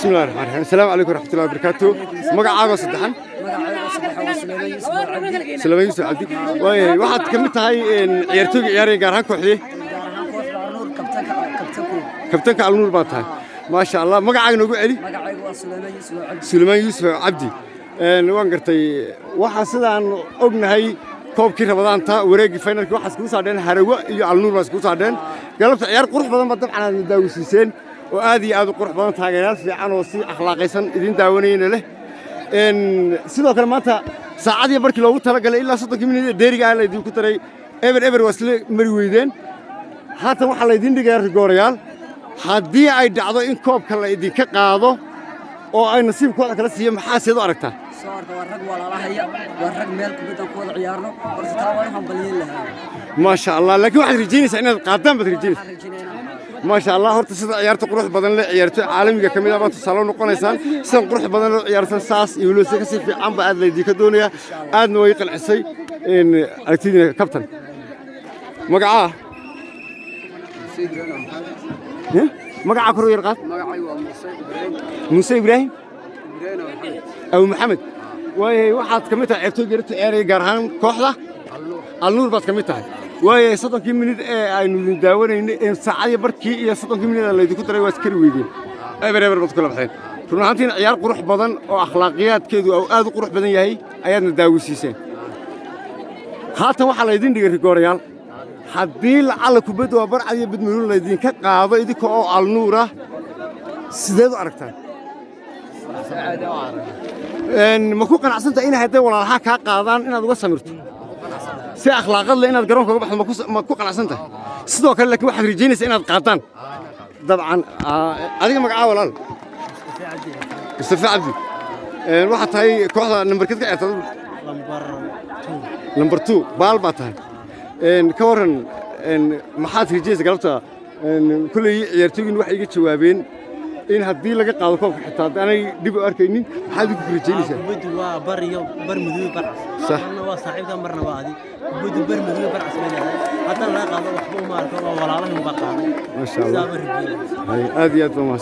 بسم الله الرحمن الرحيم السلام عليكم ورحمة الله وبركاته مقعاقو صدحان سليمان يوسف عبدي واحد كملت هاي عيارتوق عياري قارهان كوحدي كابتنك على النور باتها ما شاء الله مقعاق نوقو علي سليمان يوسف عبدي وان قرتي waxaa sidaan ognahay koobkii Ramadaanta wareegii finalka waxa isku saadeen Harawa iyo Alnuur baa isku saadeen galabta ciyaar qurux badan ba dabcan aad daawisiiseen oo aad iyo aad u qurux badan taageerayaal fiican oo si akhlaaqaysan idin daawanayna leh sidoo kale maanta saacadii barkii loogu talagalay ilaa 30 minute dheeriga ay idin ku taray ever wasle mari weydeen haatan waxa la idin dhigay rigoorayaal haddii ay dhacdo in koobka la idin ka qaado oo ay nasiibkooda kala siiyo maxaa sidoo aragtaa صورته ورق ولا لهيا ورق ميل كبدان كود عيارنا ورثتا waxaan baliyin lahaa ما شاء الله لكن واحد رجينيس inaad qaadaan bad rajin ما شاء الله horta sida ciyaarta qurux badan la ciyaarto caalamiga kamid ah baad salo noqonaysaan sida qurux badan loo ciyaarsan saas iyo loo si fiican ba aad leedii ka doonaya aadna way qalcisay in aragtida kabtan magaca magaca koro yarqad magacay waa Muuse Ibrahim أو محمد وهي واحد كميتها عرفتوا جرت عياري جارهان كحلة النور بس كميتها وهي صدق كم من إنه داورين ساعة بركي يا صدق كم من اللي يدكوا ترى واسكر ويدين أبر بس كلام حين كنا عندين عيار قروح بدن أو أخلاقيات كذا أو آذ قروح بدن يهي أيادنا داوسيسين هاتوا واحد يدين دير كوريال حديل على كبده وبر عادي بدمرون يدين كقاضي يدك أو النورة سداد أركتان ما كو قنacsan tahay in haday walaalaha ka qaadaan inaad uga samirto si akhlaaqad leh inaad garoonka uga baxdo ma ku qanacsan tahay sidoo kale laakiin waxaad rajaynaysaa inaad qaadaan dabcan adiga magaca walaal Mustafa Abdi waxa tahay kooxda numberkad ka ciyaartay number 2 baal ba tahay ka waran maxaad rajaynaysaa galabta kulli ciyaartooyin wax iga jawaabeen إن هدي لقى قاضي كوب حتى أنا دب أركيني حد يقول رجالي بدو بريو برمدو برعس صح أنا وصاحب كم مرة وادي بدو برمدو برعس مني حتى لا قاضي وحبوا ما ولا لهم بقى ما شاء الله هذه أدوم ما